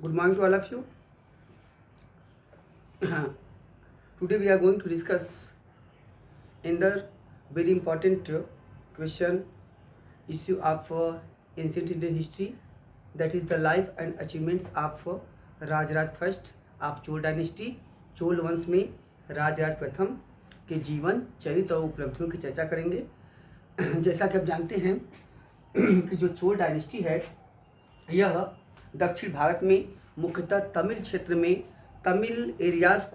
Good morning to all of you. Today we are going to discuss another very important question issue of ancient Indian history, that is the life and achievements of Rajaraja first of Chola dynasty. Chola वंश में राजराज प्रथम के जीवन चरित्र और उपलब्धियों की चर्चा करेंगे। जैसा कि आप जानते हैं कि जो चोल डायनेस्टी है यह दक्षिण भारत में मुख्यतः तमिल क्षेत्र में तमिल एरियाज़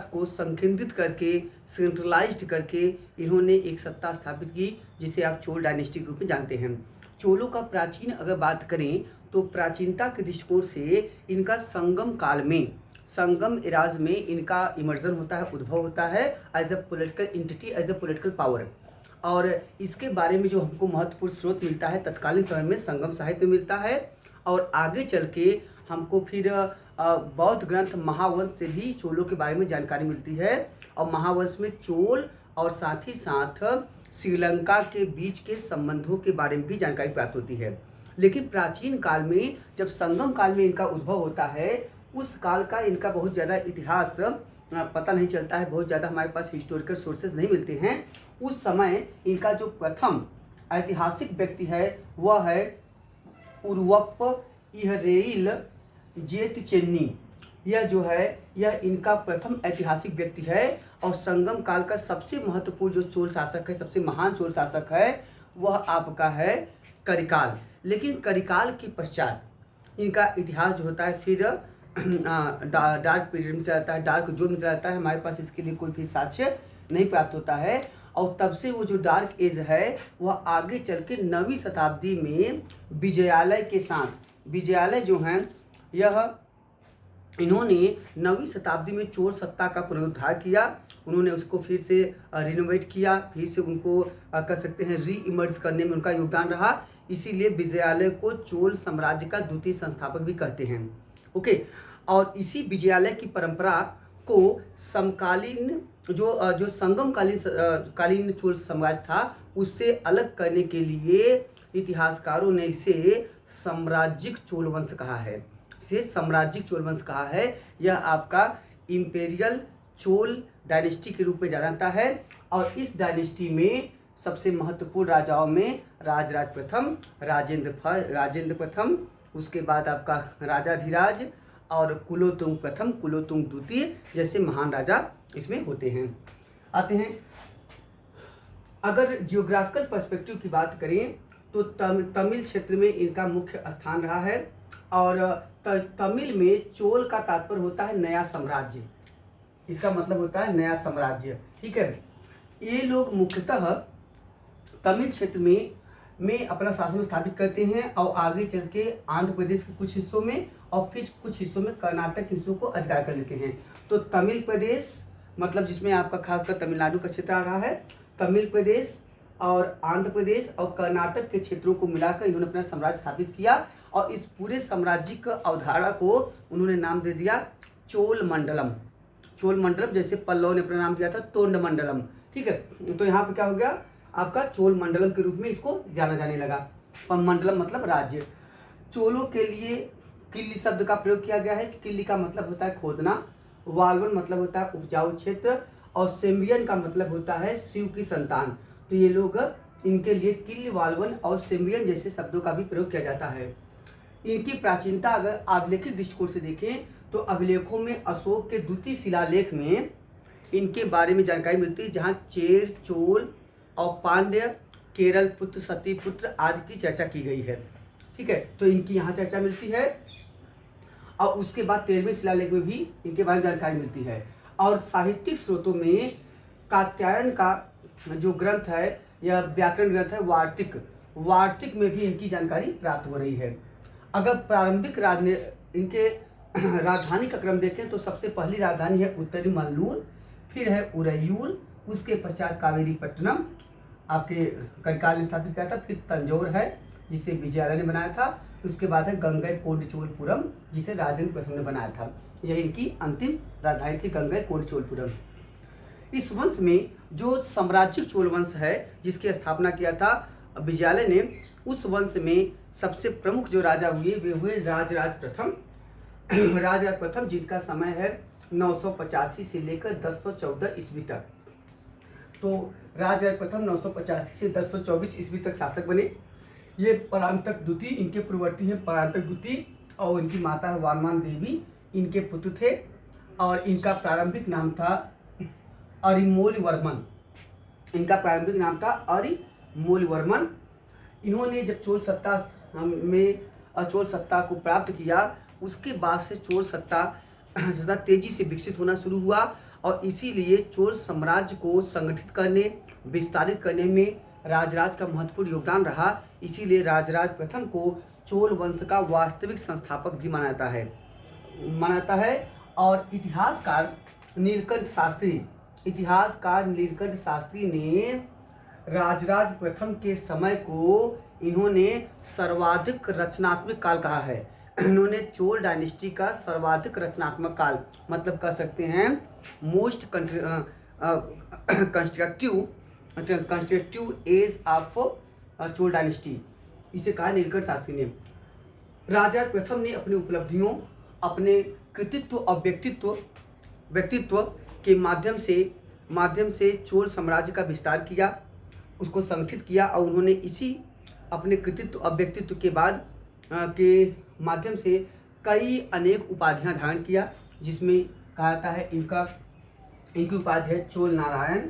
को संकेंद्रित करके सेंट्रलाइज्ड करके इन्होंने एक सत्ता स्थापित की, जिसे आप चोल डायनेस्टी के रूप में जानते हैं। चोलों का प्राचीन अगर बात करें तो प्राचीनता के दृष्टिकोण से इनका संगम एराज में इनका इमर्जन होता है, उद्भव होता है as a political entity, as a political power. और इसके बारे में जो हमको महत्वपूर्ण स्रोत मिलता है तत्कालीन समय में संगम साहित्य मिलता है, और आगे चल के हमको फिर बौद्ध ग्रंथ महावंश से भी चोलों के बारे में जानकारी मिलती है। और महावंश में चोल और साथ ही साथ श्रीलंका के बीच के संबंधों के बारे में भी जानकारी प्राप्त होती है। लेकिन प्राचीन काल में जब संगम काल में इनका उद्भव होता है, उस काल का इनका बहुत ज़्यादा इतिहास पता नहीं चलता है, बहुत ज़्यादा हमारे पास हिस्टोरिकल सोर्सेज नहीं मिलते हैं। उस समय इनका जो प्रथम ऐतिहासिक व्यक्ति है वह है उरुवप्प इहरेइल जेतचेन्नी। यह जो है यह इनका प्रथम ऐतिहासिक व्यक्ति है, और संगम काल का सबसे महत्वपूर्ण जो चोल शासक है, सबसे महान चोल शासक है, वह आपका है करिकाल। लेकिन करिकाल के पश्चात इनका इतिहास जो होता है फिर डार्क पीरियड में चला जाता है, डार्क जोन में चला जाता है। हमारे पास इसके लिए कोई भी साक्ष्य नहीं प्राप्त होता है, और तब से वो जो डार्क एज है वह आगे चल के 9वीं शताब्दी में विजयालय के साथ, विजयालय जो हैं यह इन्होंने 9वीं शताब्दी में चोल सत्ता का पुनरुद्धार किया। उन्होंने उसको फिर से रिनोवेट किया, फिर से उनको कह सकते हैं री इमर्ज करने में उनका योगदान रहा। इसीलिए विजयालय को चोल साम्राज्य का द्वितीय संस्थापक भी कहते हैं। ओके, और इसी विजयालय की परंपरा को समकालीन जो संगम कालीन चोल साम्राज्य था उससे अलग करने के लिए इतिहासकारों ने इसे साम्राज्यिक चोल वंश कहा है। इसे साम्राज्यिक चोल वंश कहा है। यह आपका इम्पेरियल चोल डायनेस्टी के रूप में जाना जाता है, और इस डायनेस्टी में सबसे महत्वपूर्ण राजाओं में राजराज प्रथम, राजेंद्र प्रथम, उसके बाद आपका राजाधिराज और कुलोतुंग प्रथम, कुलोतुंग द्वितीय जैसे महान राजा इसमें होते हैं, आते हैं। अगर जियोग्राफिकल पर्सपेक्टिव की बात करें तो तमिल क्षेत्र में इनका मुख्य स्थान रहा है, और तमिल में चोल का तात्पर्य होता है नया साम्राज्य। इसका मतलब होता है नया साम्राज्य, ठीक है। ये लोग मुख्यतः तमिल क्षेत्र में अपना शासन स्थापित करते हैं, और आगे चल के आंध्र प्रदेश के कुछ हिस्सों में और फिर कुछ हिस्सों में कर्नाटक हिस्सों को अधिकार कर लेते हैं। तो तमिल प्रदेश मतलब जिसमें आपका खासकर तमिलनाडु का क्षेत्र आ रहा है, तमिल प्रदेश और आंध्र प्रदेश और कर्नाटक के क्षेत्रों को मिलाकर इन्होंने अपना साम्राज्य स्थापित किया, और इस पूरे साम्राज्यिक अवधारणा को उन्होंने नाम दे दिया चोल मंडलम। चोल मंडलम जैसे पल्लव ने अपना नाम दिया था तोंड मंडलम, ठीक है। तो यहाँ पे क्या हो गया आपका चोल मंडलम के रूप में इसको जाना जाने लगा। मंडलम मतलब राज्य। चोलों के लिए किल्ली शब्द का प्रयोग किया गया है। किल्ली का मतलब होता है खोदना, वाल्वन मतलब होता है उपजाऊ क्षेत्र, और सेम्बियन का मतलब होता है शिव की संतान। तो ये लोग इनके लिए किल्ली, वाल्वन और सेम्बियन जैसे शब्दों का भी प्रयोग किया जाता है। इनकी प्राचीनता अगर अभिलेखित दृष्टिकोण से देखें तो अभिलेखों में अशोक के द्वितीय शिलालेख में इनके बारे में जानकारी मिलती है, जहाँ चेर, चोल और पांड्य, केरल पुत्र, सती पुत्र आदि की चर्चा की गई है, ठीक है। तो इनकी यहाँ चर्चा मिलती है, और उसके बाद 13वें शिलालेख में भी इनके बारे में जानकारी मिलती है। और साहित्यिक स्रोतों में कात्यायन का जो ग्रंथ है यह व्याकरण ग्रंथ है वार्तिक में भी इनकी जानकारी प्राप्त हो रही है। अगर प्रारंभिक इनके राजधानी का क्रम देखें तो सबसे पहली राजधानी है उत्तरी मल्लूर, फिर है उरैयूर, उसके पश्चात कावेरी पट्टनम आपके करिकाल ने स्थापित किया था, फिर तंजौर है जिसे विजयालय ने बनाया था, उसके बाद है गंगईकोंडचोलपुरम जिसे राजेंद्र प्रथम ने बनाया था। यह इनकी अंतिम राजधानी थी, गंगईकोंडचोलपुरम। इस वंश में जो साम्राज्यिक चोल वंश है जिसकी स्थापना किया था विजयालय ने, उस वंश में सबसे प्रमुख जो राजा हुए वे हुए राजराज प्रथम। राजराज प्रथम जिनका समय है 985 से लेकर 1014 ईस्वी तक। तो राजराज प्रथम 985 से 1024 ईस्वी तक शासक बने। ये परांतक द्वितीय इनके पूर्ववर्ती हैं, परांतक द्वितीय, और इनकी माता है वानमान देवी, इनके पुत्र थे। और इनका प्रारंभिक नाम था अरिमोलवर्मन। इनका प्रारंभिक नाम था अरिमोलवर्मन। इन्होंने जब चोल सत्ता को प्राप्त किया, उसके बाद से चोल सत्ता ज़्यादा तेजी से विकसित होना शुरू हुआ, और इसीलिए चोल साम्राज्य को संगठित करने, विस्तारित करने में राजराज का महत्वपूर्ण योगदान रहा। इसीलिए राजराज प्रथम को चोल वंश का वास्तविक संस्थापक भी माना जाता है। और इतिहासकार नीलकंठ शास्त्री ने राजराज प्रथम के समय को इन्होंने सर्वाधिक रचनात्मक काल कहा है। इन्होंने चोल डायनेस्टी का सर्वाधिक रचनात्मक काल, मतलब कह सकते हैं most constructive age of Chola dynasty, इसे कहा नीलकंठ शास्त्री ने। राजराज प्रथम ने अपनी उपलब्धियों, अपने कृतित्व और व्यक्तित्व के माध्यम से चोल साम्राज्य का विस्तार किया, उसको संगठित किया, और उन्होंने इसी अपने कृतित्व और व्यक्तित्व के माध्यम से कई अनेक उपाधियां धारण किया, जिसमें कहा जाता है इनकी उपाधि है चोल नारायण,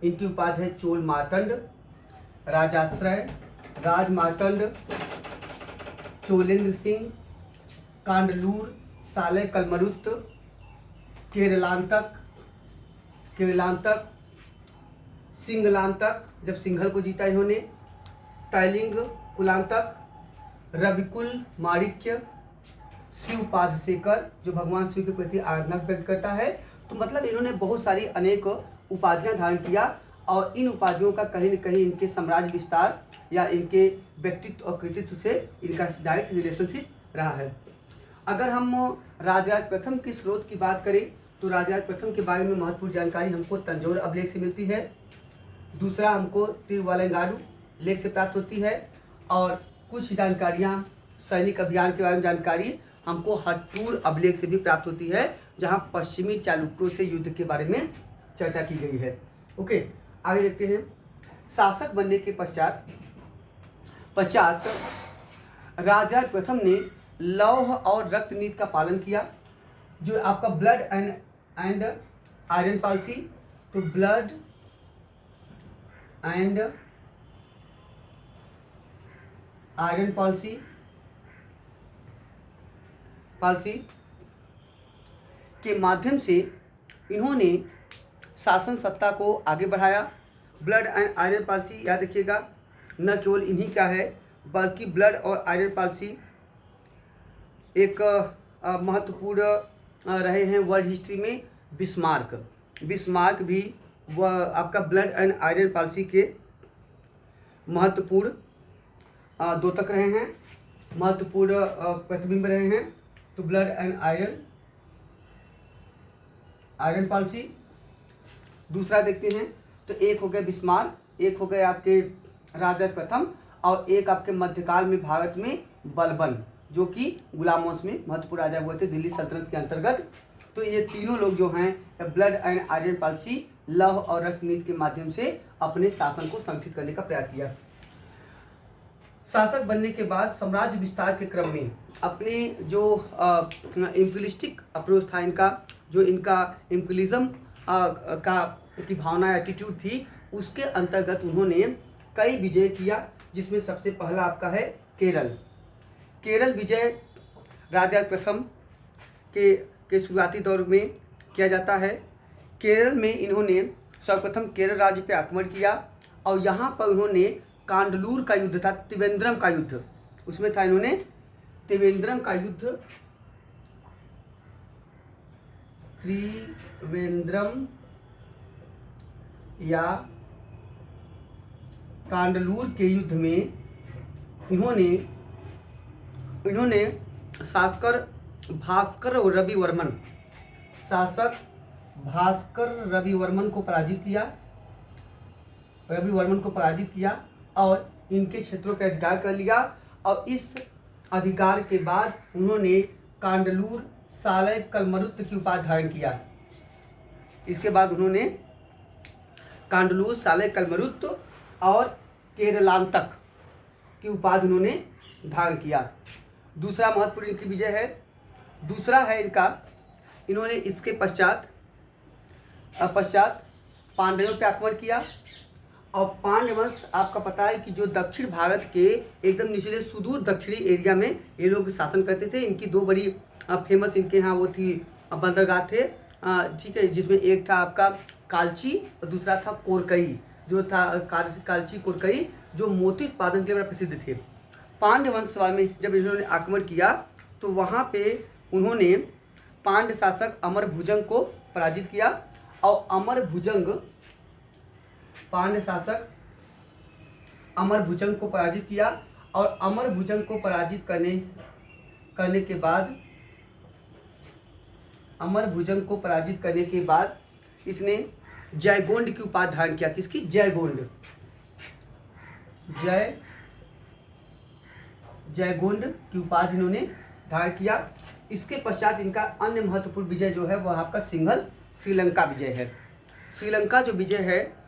इनकी उपाधि है चोल मार्तंड, राजाश्रय, राजमार्तंड, चोलेंद्र सिंह, कांडलूर, साले कलमरुत, केरलांतक, सिंगलांतक, जब सिंघल को जीता इन्होंने, तैलिंग कुलांतक, रविकुल माणिक्य, शिवपादशेखर, जो भगवान शिव के प्रति आराधना व्यक्त करता है। तो मतलब इन्होंने बहुत सारी अनेक उपाधियां धारण किया, और इन उपाधियों का कहीं न कहीं इनके साम्राज्य विस्तार या इनके व्यक्तित्व और कृतित्व से इनका डायरेक्ट रिलेशनशिप रहा है। अगर हम राजराज प्रथम के स्रोत की बात करें, तो राजराज प्रथम के बारे में महत्वपूर्ण जानकारी हमको तंजौर अभिलेख से मिलती है। दूसरा हमको तिरुवालंगाडु लेख से प्राप्त होती है, और कुछ जानकारियाँ सैनिक अभियान के बारे में जानकारी हमको हट्टूर अभिलेख से भी प्राप्त होती है, जहाँ पश्चिमी चालुक्यों से युद्ध के बारे में चर्चा की गई है। ओके, आगे देखते हैं। शासक बनने के पश्चात राजराज प्रथम ने लौह और रक्त नीति का पालन किया, जो आपका ब्लड एंड आयरन पॉलिसी। तो ब्लड एंड आयरन पॉलिसी के माध्यम से इन्होंने शासन सत्ता को आगे बढ़ाया। ब्लड एंड आयरन पॉलिसी याद रखिएगा, न केवल इन्हीं का है, बल्कि ब्लड और आयरन पॉलिसी एक महत्वपूर्ण रहे हैं वर्ल्ड हिस्ट्री में। बिस्मार्क भी आपका ब्लड एंड आयरन पॉलिसी के महत्वपूर्ण द्योतक रहे हैं, महत्वपूर्ण प्रतिबिंब रहे हैं। तो ब्लड एंड आयरन पॉलिसी। दूसरा देखते हैं, तो एक हो गए बिस्मार्क, एक हो गए आपके राजराज प्रथम, और एक आपके मध्यकाल में भारत में बलबन, जो कि गुलाम वंश में महत्वपूर्ण राजा हुए थे दिल्ली सल्तनत के अंतर्गत। तो ये तीनों लोग जो हैं ब्लड एंड आयरन पॉलिसी, लौह और रक्त नीति के माध्यम से अपने शासन को संगठित करने का प्रयास किया। शासक बनने के बाद साम्राज्य विस्तार के क्रम में अपने जो इम्पीरियलिस्टिक अप्रोच था इनका, जो इनका इम्पीरियलिज्म की भावना एटीट्यूड थी, उसके अंतर्गत उन्होंने कई विजय किया, जिसमें सबसे पहला आपका है केरल विजय राजराज प्रथम के शुरुआती दौर में किया जाता है। केरल में इन्होंने सर्वप्रथम केरल राज्य पे आक्रमण किया, और यहाँ पर उन्होंने कांडलूर का युद्ध था, त्रिवेंद्रम का युद्ध, उसमें था इन्होंने त्रिवेंद्रम का युद्ध, त्रिवेंद्रम या कांडलूर के युद्ध में इन्होंने शासक भास्कर रवि वर्मन को पराजित किया, और इनके क्षेत्रों पर अधिकार कर लिया, और इस अधिकार के बाद उन्होंने कांडलूर सालय कलमरुद्ध की उपाधि धारण किया। इसके बाद उन्होंने कांडलूर सालय कलमरुद्ध और केरलांतक की उपाधि उन्होंने धारण किया। दूसरा महत्वपूर्ण इनकी विजय है। दूसरा है इनका, इन्होंने इसके पश्चात पांड्यों पे आक्रमण किया। और पांड्य वंश आपका पता है कि जो दक्षिण भारत के एकदम निचले सुदूर दक्षिणी एरिया में ये लोग शासन करते थे। इनकी दो बड़ी फेमस इनके यहाँ वो थी बंदरगाह थे, ठीक है, जिसमें एक था आपका कालची और दूसरा था कोरकई, जो था कालची कोरकई, जो मोती उत्पादन के लिए बड़ा प्रसिद्ध थे। पांड्य वंश में जब इन्होंने आक्रमण किया तो वहाँ पे उन्होंने पांड्य शासक अमरभुजंग को पराजित किया। और पांड्य शासक अमरभुजंग को पराजित किया। और अमरभुजंग को पराजित करने के बाद इसने जयगोंड की उपाधि धारण किया। किसकी? जयगोंड की उपाधि इन्होंने धारण किया। इसके पश्चात इनका अन्य महत्वपूर्ण विजय जो है वह आपका सिंघल श्रीलंका विजय है। श्रीलंका जो विजय है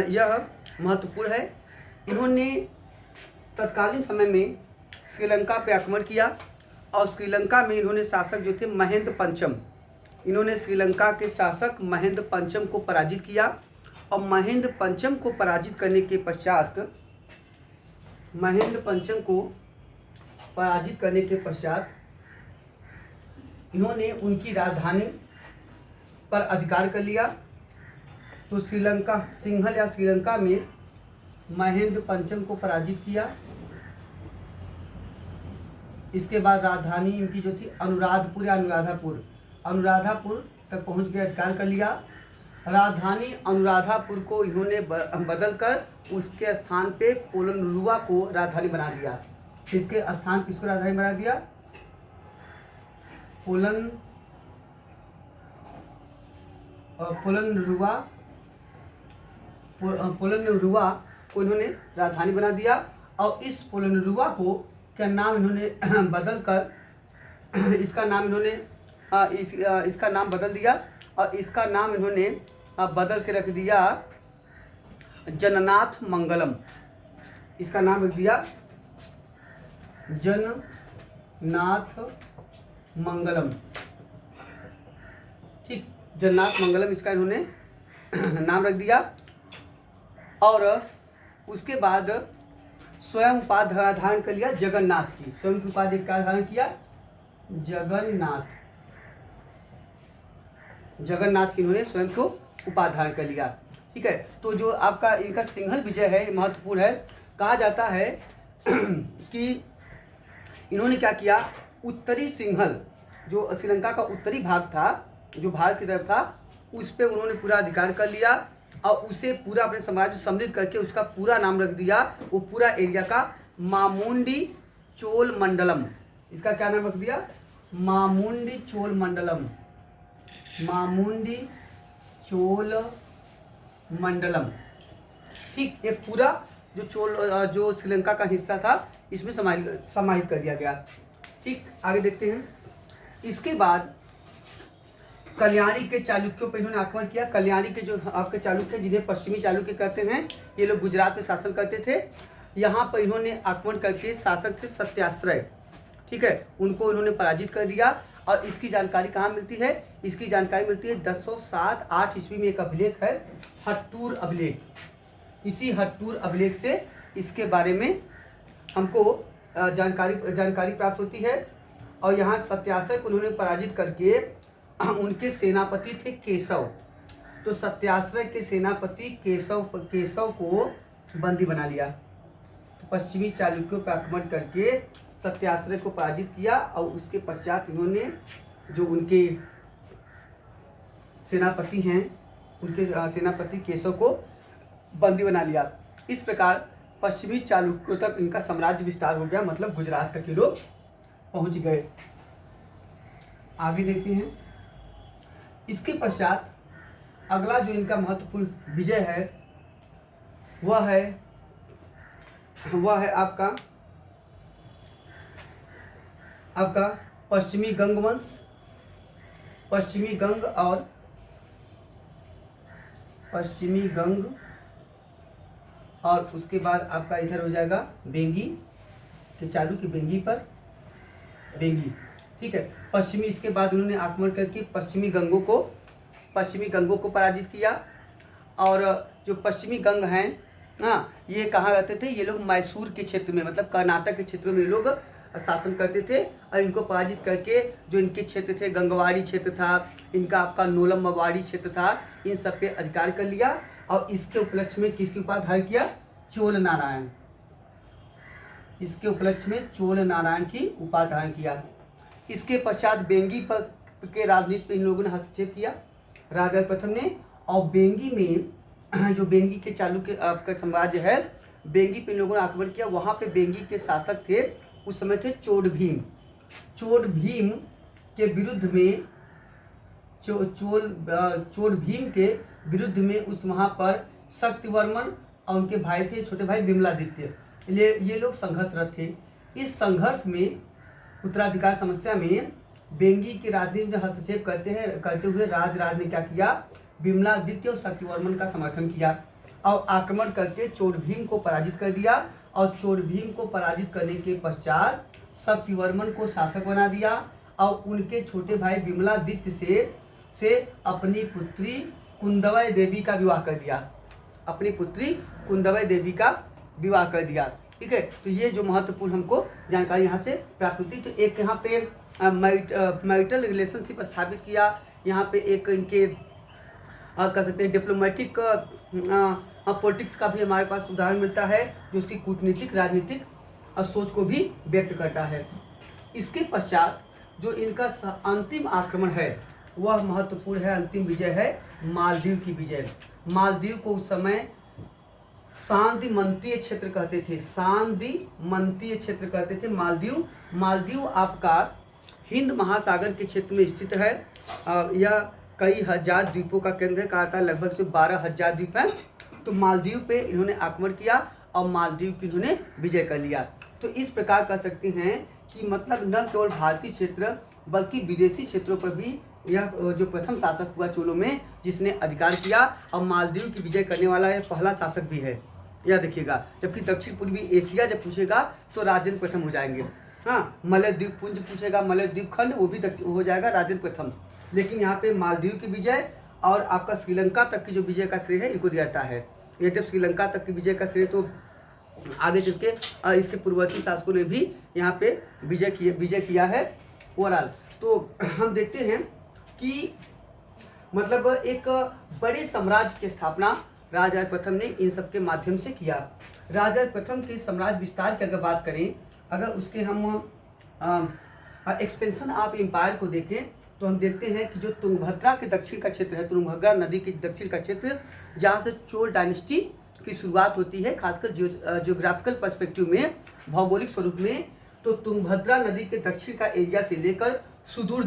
यह महत्वपूर्ण है। इन्होंने तत्कालीन समय में श्रीलंका पे आक्रमण किया और श्रीलंका में इन्होंने शासक जो थे महेंद्र पंचम, इन्होंने श्रीलंका के शासक महेंद्र पंचम को पराजित किया। और महेंद्र पंचम को पराजित करने के पश्चात इन्होंने उनकी राजधानी पर अधिकार कर लिया। तो श्रीलंका में महेंद्र पंचम को पराजित किया। इसके बाद राजधानी इनकी जो थी अनुराधापुर तक पहुंच के अधिकार कर लिया। राजधानी अनुराधापुर को इन्होंने बदलकर उसके स्थान पे पोलनरुवा को राजधानी बना दिया। इसके स्थान किसको राजधानी बना दिया? पोलनरुवा को इन्होंने राजधानी बना दिया। और इस पोलनरुवा को क्या नाम इन्होंने बदलकर इसका नाम बदल दिया। और इसका नाम इन्होंने बदल के रख दिया जननाथ मंगलम। इसका नाम रख दिया जननाथ मंगलम। ठीक, जननाथ मंगलम इसका इन्होंने नाम रख दिया। और उसके बाद स्वयं उपाधि धारण कर लिया जगन्नाथ की। स्वयं की उपाधि का धारण किया जगन्नाथ की इन्होंने स्वयं को उपाधि धारण कर लिया। ठीक है, तो जो आपका इनका सिंघल विजय है महत्वपूर्ण है। कहा जाता है कि इन्होंने क्या किया, उत्तरी सिंघल जो श्रीलंका का उत्तरी भाग था, जो भारत की तरफ था, उस पर उन्होंने पूरा अधिकार कर लिया और उसे पूरा अपने समाज में सम्मिलित करके उसका पूरा नाम रख दिया, वो पूरा एरिया का मामुंडी चोल मंडलम। इसका क्या नाम रख दिया? मामुंडी चोल मंडलम। ठीक, ये पूरा जो श्रीलंका का हिस्सा था इसमें समाहित कर दिया गया। ठीक, आगे देखते हैं। इसके बाद कल्याणी के चालुक्यों पर इन्होंने आक्रमण किया। कल्याणी के जो आपके चालुक्य, जिन्हें पश्चिमी चालुक्य कहते हैं, ये लोग गुजरात में शासन करते थे। यहाँ पर इन्होंने आक्रमण करके शासक थे सत्याश्रय, ठीक है, उनको इन्होंने पराजित कर दिया। और इसकी जानकारी कहाँ मिलती है? इसकी जानकारी मिलती है 1007-8 ईस्वी में एक अभिलेख है, हट्टूर अभिलेख। इसी हट्टूर अभिलेख से इसके बारे में हमको जानकारी प्राप्त होती है। और यहाँ सत्याश्रय को उन्होंने पराजित करके उनके सेनापति थे केशव, तो सत्याश्रय के सेनापति केशव को बंदी बना लिया। तो पश्चिमी चालुक्यों पर आक्रमण करके सत्याश्रय को पराजित किया और उसके पश्चात इन्होंने जो उनके सेनापति हैं, उनके सेनापति केशव को बंदी बना लिया। इस प्रकार पश्चिमी चालुक्यों तक इनका साम्राज्य विस्तार हो गया, मतलब गुजरात तक ये लोग पहुंच गए। आगे देखते हैं। इसके पश्चात अगला जो इनका महत्वपूर्ण विजय है वह है आपका आपका पश्चिमी गंग वंश, पश्चिमी गंग और पश्चिमी गंग, और उसके बाद आपका इधर हो जाएगा बेंगी के चालू की बेंगी पर बेंगी, ठीक है। पश्चिमी, इसके बाद उन्होंने आक्रमण करके पश्चिमी गंगों को पराजित किया। और जो पश्चिमी गंग हैं, हाँ, ये कहाँ रहते थे, ये लोग मैसूर के क्षेत्र में, मतलब कर्नाटक के क्षेत्रों में ये लोग शासन करते थे। और इनको पराजित करके जो इनके क्षेत्र थे, गंगवाड़ी क्षेत्र था, इनका आपका नोलमवाड़ी क्षेत्र था, इन सब पे अधिकार कर लिया। और इसके उपलक्ष्य में किसकी उपाधि धारण किया, चोल नारायण, इसके उपलक्ष्य में चोल नारायण की उपाधि धारण किया। इसके पश्चात बेंगी पर के राजनीति में इन लोगों ने हस्तक्षेप किया, राजा प्रथम ने। और बेंगी में जो बेंगी के चालुक्य आपका साम्राज्य है, बेंगी पे इन लोगों ने आक्रमण किया। वहाँ पे बेंगी के शासक थे उस समय थे चोड़ भीम। चोड़ भीम के विरुद्ध में चोड़ भीम के विरुद्ध में उस वहाँ पर शक्तिवर्मन और उनके भाई थे, छोटे भाई विमलादित्य, ये लोग संघर्षरत थे। इस संघर्ष में, उत्तराधिकार समस्या में, बेंगी के राजनीति में हस्तक्षेप करते हुए राज ने क्या किया, विमलादित्य और शक्तिवर्मन का समर्थन किया और आक्रमण करके चोड़ भीम को पराजित कर दिया। और चोड़ भीम को पराजित करने के पश्चात शक्तिवर्मन को शासक बना दिया और उनके छोटे भाई विमलादित्य से अपनी पुत्री कुंदवय देवी का विवाह कर दिया, अपनी पुत्री कुंदवय देवी का विवाह कर दिया, ठीक है। तो ये जो महत्वपूर्ण हमको जानकारी यहाँ से प्राप्त होती। तो एक यहाँ पे मैरिटल रिलेशनशिप स्थापित किया, यहाँ पे एक इनके कह सकते हैं डिप्लोमेटिक पॉलिटिक्स का भी हमारे पास उदाहरण मिलता है, जो उसकी कूटनीतिक राजनीतिक सोच को भी व्यक्त करता है। इसके पश्चात जो इनका अंतिम आक्रमण है वह महत्वपूर्ण है, अंतिम विजय है मालदीव की विजय। मालदीव को उस समय सांदिमंतीय क्षेत्र कहते थे, सांदिमंतीय क्षेत्र कहते थे मालदीव आपका हिंद महासागर के क्षेत्र में स्थित है। यह कई हजार द्वीपों का केंद्र है, कहा था लगभग से 12,000 द्वीप हैं। तो मालदीव पे इन्होंने आक्रमण किया और मालदीव की इन्होंने विजय कर लिया। तो इस प्रकार कह सकते हैं कि मतलब न केवल भारतीय क्षेत्र बल्कि विदेशी क्षेत्रों पर भी यह जो प्रथम शासक हुआ चोलों में, जिसने अधिकार किया, और मालदीव की विजय करने वाला यह पहला शासक भी है, यह देखिएगा। जबकि दक्षिण पूर्वी एशिया जब पूछेगा तो राजेंद्र प्रथम हो जाएंगे। हाँ, मलयद्वीप पुंज पूछेगा, मलयद्वीप खंड, वो भी हो जाएगा राजेंद्र प्रथम। लेकिन यहाँ पे मालदीव की विजय और आपका श्रीलंका तक की जो विजय का श्रेय है इनको दिया जाता है। ये जब श्रीलंका तक की विजय का श्रेय तो आगे चल के इसके पूर्ववर्ती शासकों ने भी यहाँ पे विजय किया है ओवरऑल। तो हम देखते हैं कि मतलब एक बड़े साम्राज्य की स्थापना राजा प्रथम ने इन सब के माध्यम से किया। राजा प्रथम के साम्राज्य विस्तार की अगर बात करें, अगर उसके हम एक्सपेंशन ऑफ एम्पायर को देखें तो हम देखते हैं कि जो तुंगभद्रा के दक्षिण का क्षेत्र है, तुंगभद्रा नदी के दक्षिण का क्षेत्र, जहाँ से चोल डायनेस्टी की शुरुआत होती है, खासकर जियोग्राफिकल पर्सपेक्टिव में, भौगोलिक स्वरूप में, तो तुंगभद्रा नदी के दक्षिण का एरिया से लेकर सुदूर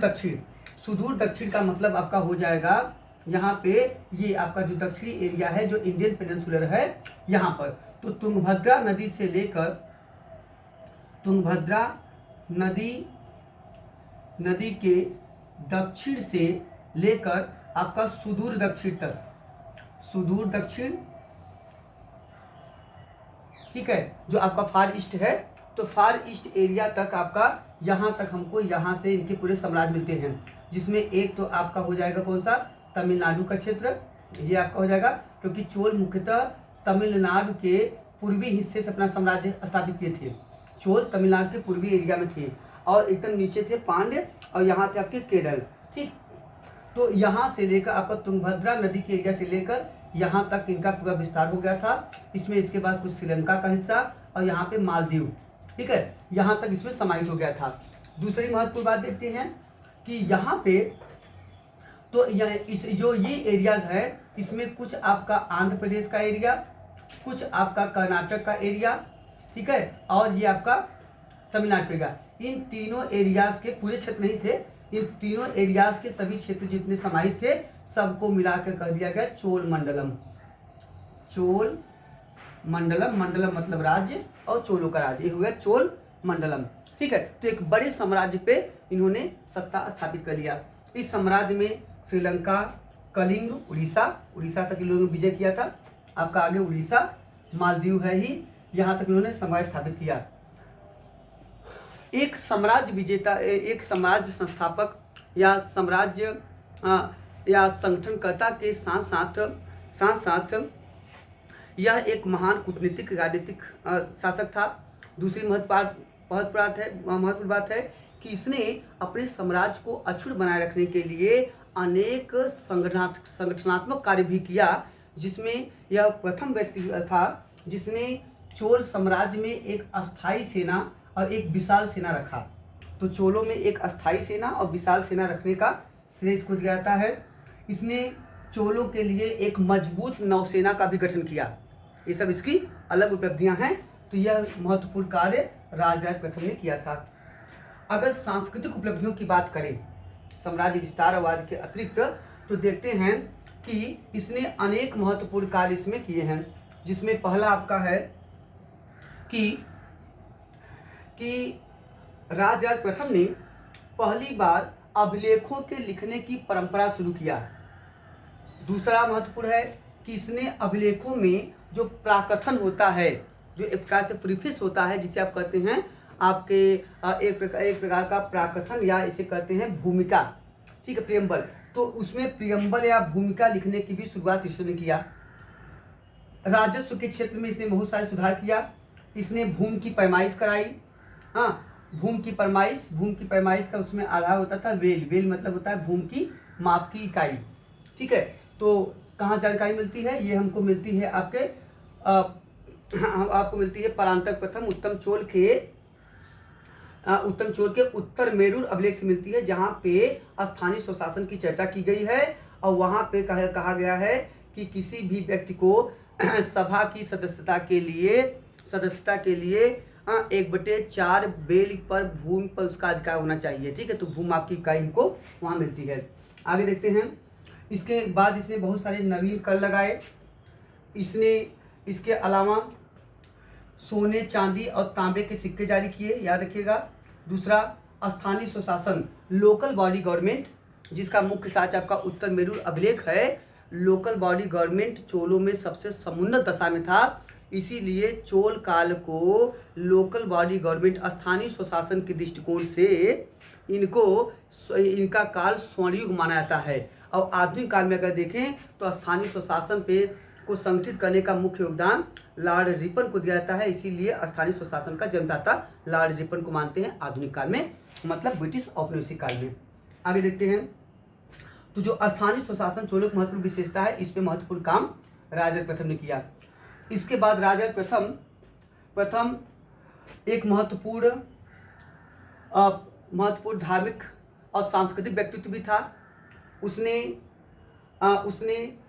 दक्षिण का मतलब आपका हो जाएगा यहाँ पे, ये आपका जो दक्षिणी एरिया है जो इंडियन पेनिनसुलर है यहाँ पर। तो तुंगभद्रा नदी से लेकर तुंगभद्रा नदी के दक्षिण से लेकर आपका सुदूर दक्षिण तक, सुदूर दक्षिण, ठीक है, जो आपका फार ईस्ट है, तो फार ईस्ट एरिया तक आपका यहाँ तक हमको यहाँ से इनके पूरे साम्राज्य मिलते हैं, जिसमें एक तो आपका हो जाएगा कौन सा, तमिलनाडु का क्षेत्र, ये आपका हो जाएगा, क्योंकि चोल मुख्यतः तमिलनाडु के पूर्वी हिस्से से अपना साम्राज्य स्थापित किए थे। चोल तमिलनाडु के पूर्वी एरिया में थे और एकदम नीचे थे पांड्य और यहाँ थे आपके केरल, ठीक। तो यहाँ से लेकर आपका तुंगभद्रा नदी के एरिया से लेकर यहाँ तक इनका पूरा विस्तार हो गया था। इसमें इसके बाद कुछ श्रीलंका का हिस्सा और यहाँ पे मालदीव, ठीक है, यहाँ तक इसमें समाहित हो गया था। दूसरी महत्वपूर्ण बात देखते हैं कि यहाँ पे तो ये एरियाज है, इसमें कुछ आपका आंध्र प्रदेश का एरिया, कुछ आपका कर्नाटक का एरिया, ठीक है, और ये आपका तमिलनाडु का एरिया। इन तीनों एरियाज के पूरे क्षेत्र नहीं थे, इन तीनों एरियाज के सभी क्षेत्र जितने समाहित थे सबको मिलाकर कर दिया गया चोल मंडलम। मंडलम मतलब राज्य और चोलों का राज्य, ये हो गया चोल मंडलम, ठीक है। तो एक बड़े साम्राज्य पे इन्होंने सत्ता स्थापित कर लिया। इस साम्राज्य में श्रीलंका, कलिंग, उड़ीसा तक इन लोगों ने विजय किया था। आपका आगे उड़ीसा, मालदीव है ही, यहाँ तक इन्होंने साम्राज्य स्थापित किया। एक साम्राज्य विजेता, एक साम्राज्य संस्थापक या साम्राज्य या संगठनकर्ता के साथ साथ यह एक महान कूटनीतिक राजनीतिक शासक था। दूसरी महत्वपूर्ण बात है कि इसने अपने साम्राज्य को अक्षुण्ण बनाए रखने के लिए अनेक संगठनात्मक कार्य भी किया, जिसमें यह प्रथम व्यक्ति था जिसने चोल साम्राज्य में एक अस्थायी सेना और एक विशाल सेना रखा। तो चोलों में एक अस्थायी सेना और विशाल सेना रखने का श्रेय इसको दिया जाता है। इसने चोलों के लिए एक मजबूत नौसेना का भी गठन किया। ये सब इसकी अलग उपलब्धियां हैं। तो यह महत्वपूर्ण कार्य राजराज प्रथम ने किया था। अगर सांस्कृतिक उपलब्धियों की बात करें साम्राज्य विस्तारवाद के अतिरिक्त, तो देखते हैं कि इसने अनेक महत्वपूर्ण कार्य इसमें किए हैं, जिसमें पहला आपका है कि राजराज प्रथम ने पहली बार अभिलेखों के लिखने की परंपरा शुरू किया। दूसरा महत्वपूर्ण है कि इसने अभिलेखों में जो प्राकथन होता है, जो एक प्रकार से प्रीफेस होता है, जिसे आप कहते हैं आपके एक प्रकार का प्राकथन या इसे कहते हैं भूमिका, ठीक है, प्रियम्बल। तो उसमें प्रियम्बल या भूमिका लिखने की भी शुरुआत इसने किया। राजस्व के क्षेत्र में इसने बहुत सारे सुधार किया। इसने भूमि की पैमाइश कराई। हाँ, भूमि की पैमाइश का उसमें आधार होता था वेल मतलब होता है भूमि की माप की इकाई, ठीक है। तो कहाँ जानकारी मिलती है? ये हमको मिलती है आपको मिलती है परांतक प्रथम उत्तम चोल के उत्तर मेरूर अभिलेख से मिलती है, जहाँ पे स्थानीय स्वशासन की चर्चा की गई है और वहाँ पे कहा गया है कि किसी भी व्यक्ति को सभा की सदस्यता के लिए 1/4 बेल पर भूमि पर उसका अधिकार होना चाहिए, ठीक है। तो भूमि आपकी इकाई इनको वहाँ मिलती है। आगे देखते हैं। इसके बाद इसने बहुत सारे नवीन कर लगाए। इसने इसके अलावा सोने, चांदी और तांबे के सिक्के जारी किए, याद रखिएगा। दूसरा, स्थानीय स्वशासन, लोकल बॉडी गवर्नमेंट, जिसका मुख्य साक्ष्य आपका उत्तर मेरूर अभिलेख है। लोकल बॉडी गवर्नमेंट चोलों में सबसे समुन्नत दशा में था, इसीलिए चोल काल को लोकल बॉडी गवर्नमेंट, स्थानीय स्वशासन के दृष्टिकोण से इनका काल स्वर्णयुग माना जाता है। और आधुनिक काल में अगर देखें तो स्थानीय स्वशासन को संगठित करने का मुख्य योगदान लॉर्ड रिपन को दिया जाता है, इसीलिए स्थानीय स्वशासन का जन्मदाता लॉर्ड रिपन को मानते हैं आधुनिक काल में, मतलब ब्रिटिश औपनिवेशिक काल में। आगे देखते हैं। तो जो स्थानीय स्वशासन चोलों की महत्वपूर्ण विशेषता है, इस पे महत्वपूर्ण काम राजराज प्रथम ने किया। इसके बाद राजराज प्रथम एक महत्वपूर्ण धार्मिक और सांस्कृतिक व्यक्तित्व भी था। उसने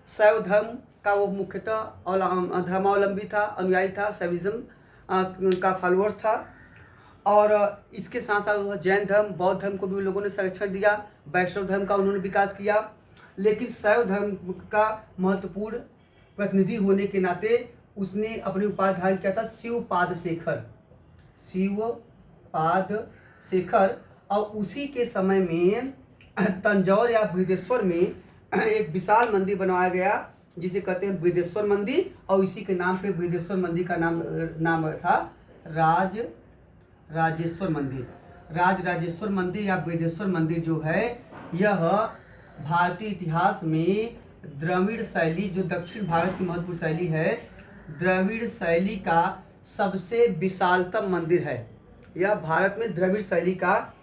शैव धर्म का वो मुख्यतः धर्मावलंबी था, अनुयायी था, शैविज्म का फॉलोअर्स था। और इसके साथ साथ वह जैन धर्म, बौद्ध धर्म को भी उन लोगों ने संरक्षण दिया। वैष्णव धर्म का उन्होंने विकास किया। लेकिन शैव धर्म का महत्वपूर्ण प्रतिनिधि होने के नाते उसने अपनी उपाधि धारण किया था शिवपाद शेखर। और उसी के समय में तंजौर या बृहदेश्वर में एक विशाल मंदिर बनवाया गया, जिसे कहते हैं बृहदेश्वर मंदिर। और इसी के नाम पे बृहदेश्वर मंदिर का नाम था राजराजेश्वर मंदिर या बृहदेश्वर मंदिर जो है, यह भारतीय इतिहास में द्रविड़ शैली, जो दक्षिण भारत की महत्वपूर्ण शैली है, द्रविड़ शैली का सबसे विशालतम मंदिर है। यह भारत में द्रविड़ शैली का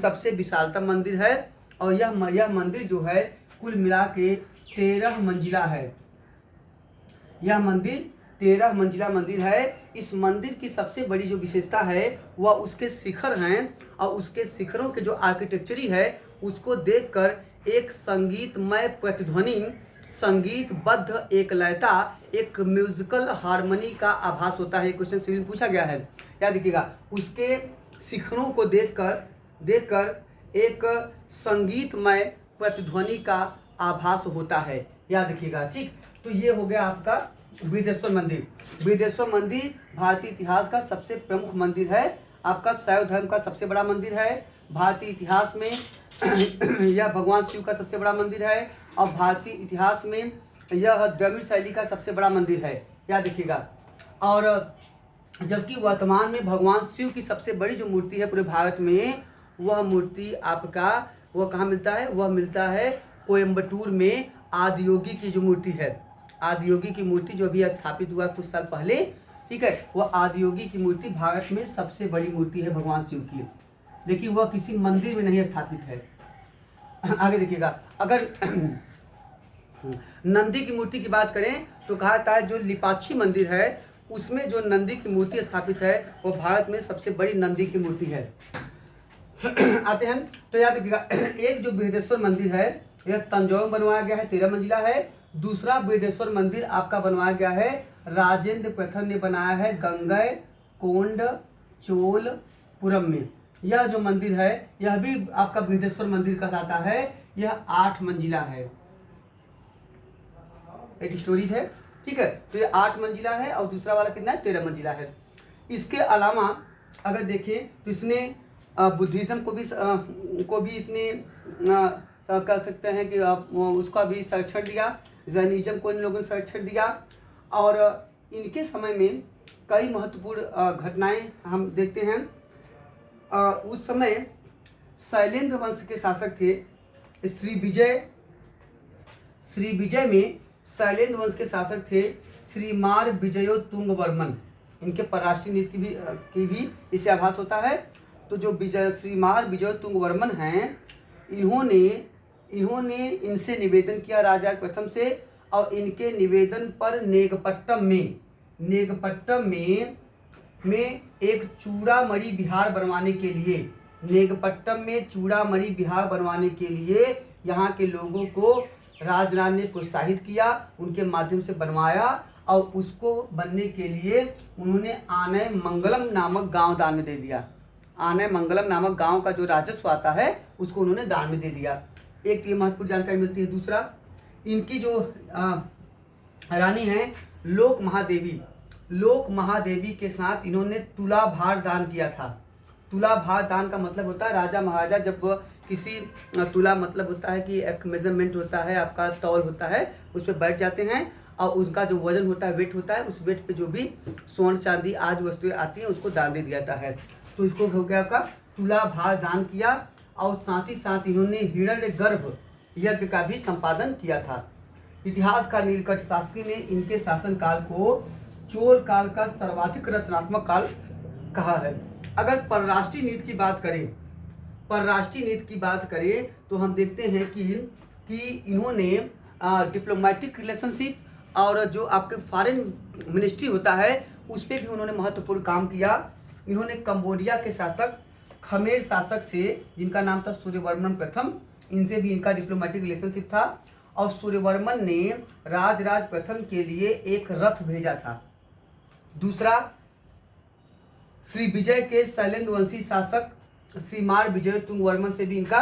सबसे विशालतम मंदिर है। और यह मंदिर जो है कुल मिला के 13 मंजिला है। यह मंदिर 13 मंजिला मंदिर है। इस मंदिर की सबसे बड़ी जो विशेषता है वह उसके शिखर हैं, और उसके शिखरों के जो आर्किटेक्चरी है उसको देखकर एक संगीतमय प्रतिध्वनि, संगीतबद्ध एक लयता, एक म्यूजिकल हार्मनी का आभास होता है। क्वेश्चन सिविल पूछा गया है, याद रखिएगा। उसके शिखरों को देखकर एक संगीतमय प्रतिध्वनि का आभास होता है, याद रखिएगा, ठीक। तो ये हो गया आपका बृहदेश्वर मंदिर। बृहदेश्वर मंदिर भारतीय इतिहास का सबसे प्रमुख मंदिर है आपका शैव धर्म का सबसे बड़ा मंदिर है। भारतीय इतिहास में यह भगवान शिव का सबसे बड़ा मंदिर है और भारतीय इतिहास में यह द्रविड़ शैली का सबसे बड़ा मंदिर है, याद रखिएगा। और जबकि वर्तमान में भगवान शिव की सबसे बड़ी जो मूर्ति है पूरे भारत में, वह मूर्ति आपका वह कहाँ मिलता है? वह मिलता है कोयम्बटूर में आदियोगी की जो मूर्ति है, आदियोगी की मूर्ति जो अभी स्थापित हुआ कुछ साल पहले, ठीक है, वह आदियोगी की मूर्ति भारत में सबसे बड़ी मूर्ति है भगवान शिव की, लेकिन वह किसी मंदिर में नहीं स्थापित है। आगे देखिएगा, अगर नंदी की मूर्ति की बात करें तो कहा जाता है जो लिपाक्षी मंदिर है उसमें जो नंदी की मूर्ति स्थापित है वो भारत में सबसे बड़ी नंदी की मूर्ति है। आते हैं तो याद रखिएगा, एक जो बृहदेश्वर मंदिर है यह तंजौर में बनवाया गया है, 13 मंजिला है। दूसरा बृहदेश्वर मंदिर आपका बनवाया गया है राजेंद्र प्रथम ने बनाया है गंगई कोंड चोलपुरम में। यह जो मंदिर है यह भी आपका बृहदेश्वर मंदिर कहलाता है। यह 8 मंजिला है, 8 स्टोरीज है, ठीक है। तो ये 8 मंजिला है और दूसरा वाला कितना है? 13 मंजिला है। इसके अलावा अगर देखें तो इसने बुद्धिज्म को भी इसने कह सकते हैं कि उसका भी संरक्षण दिया, जैनिज्म को इन लोगों ने संरक्षण दिया। और इनके समय में कई महत्वपूर्ण घटनाएं हम देखते हैं। उस समय शैलेंद्र वंश के शासक थे श्री विजय में शैलेंद्र वंश के शासक थे श्रीमार विजयो तुंगवर्मन। इनके परराष्ट्रीय नीति की भी इससे आभास होता है। तो जो श्रीमार विजय तुंगवर्मन हैं, इन्होंने इनसे निवेदन किया राजा प्रथम से, और इनके निवेदन पर नेगपट्टम में एक चूड़ामणि विहार बनवाने के लिए, नेगपट्टम में चूड़ामणि विहार बनवाने के लिए यहाँ के लोगों को राजराज ने प्रोत्साहित किया, उनके माध्यम से बनवाया। और उसको बनने के लिए उन्होंने आनय मंगलम नामक गांव दान में दे दिया। आनय मंगलम नामक गांव का जो राजस्व आता है उसको उन्होंने दान में दे दिया। एक ये महत्वपूर्ण जानकारी मिलती है। दूसरा, इनकी जो रानी है लोक महादेवी के साथ इन्होंने तुला भार दान किया था। तुला भार दान का मतलब होता है राजा महाराजा जब किसी तुला मतलब होता है कि एक मेजरमेंट होता है, आपका तौल होता है, उस पर बैठ जाते हैं और उनका जो वजन होता है, वेट होता है, उस वेट पे जो भी स्वर्ण चांदी आदि वस्तुएं आती हैं उसको दान दे दिया जाता है। तो इसको हो गया आपका तुला भार दान किया। और साथ ही साथ इन्होंने हिरण्यगर्भ यज्ञ का भी संपादन किया था। इतिहासकार नीलकंठ शास्त्री ने इनके शासनकाल को चोल काल का सर्वाधिक रचनात्मक काल कहा है। अगर परराष्ट्रीय नीति की बात करें तो हम देखते हैं कि इन्होंने डिप्लोमेटिक रिलेशनशिप और जो आपके फॉरेन मिनिस्ट्री होता है उस पर भी उन्होंने महत्वपूर्ण काम किया। इन्होंने कंबोडिया के शासक खमेर शासक से, जिनका नाम था सूर्यवर्मन प्रथम, इनसे भी इनका डिप्लोमेटिक रिलेशनशिप था। और सूर्यवर्मन ने राजराज प्रथम के लिए एक रथ भेजा था। दूसरा, श्री विजय के शैलेंद्र वंशी शासक श्रीमार विजय तुंगवर्मन से भी इनका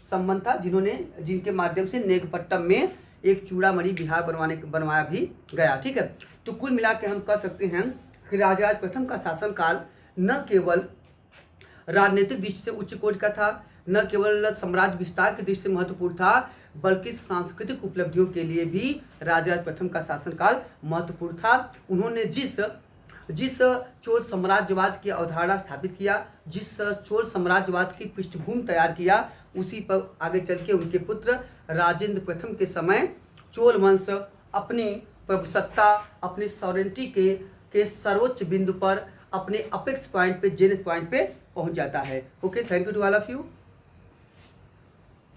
संबंध था, जिनके माध्यम से नेगपट्टम में एक चूड़ामणि विहार बनवाया भी गया। ठीक है, तो कुल मिला के हम कह सकते हैं कि राजराज प्रथम का शासनकाल न केवल राजनीतिक दृष्टि से उच्च कोटि का था, न केवल साम्राज्य विस्तार की दृष्टि से महत्वपूर्ण था, बल्कि सांस्कृतिक उपलब्धियों के लिए भी राजराज प्रथम का शासनकाल महत्वपूर्ण था। उन्होंने जिस चोल साम्राज्यवाद की अवधारणा स्थापित किया, जिस चोल साम्राज्यवाद की पृष्ठभूमि तैयार किया, उसी पर आगे चल के उनके पुत्र राजेंद्र प्रथम के समय चोल वंश अपनी प्रभुसत्ता, अपनी सॉवरेंटी के सर्वोच्च बिंदु पर, अपने अपेक्स पॉइंट पे, जेनिथ पॉइंट पे पहुंच जाता है। Okay, thank you to all of you.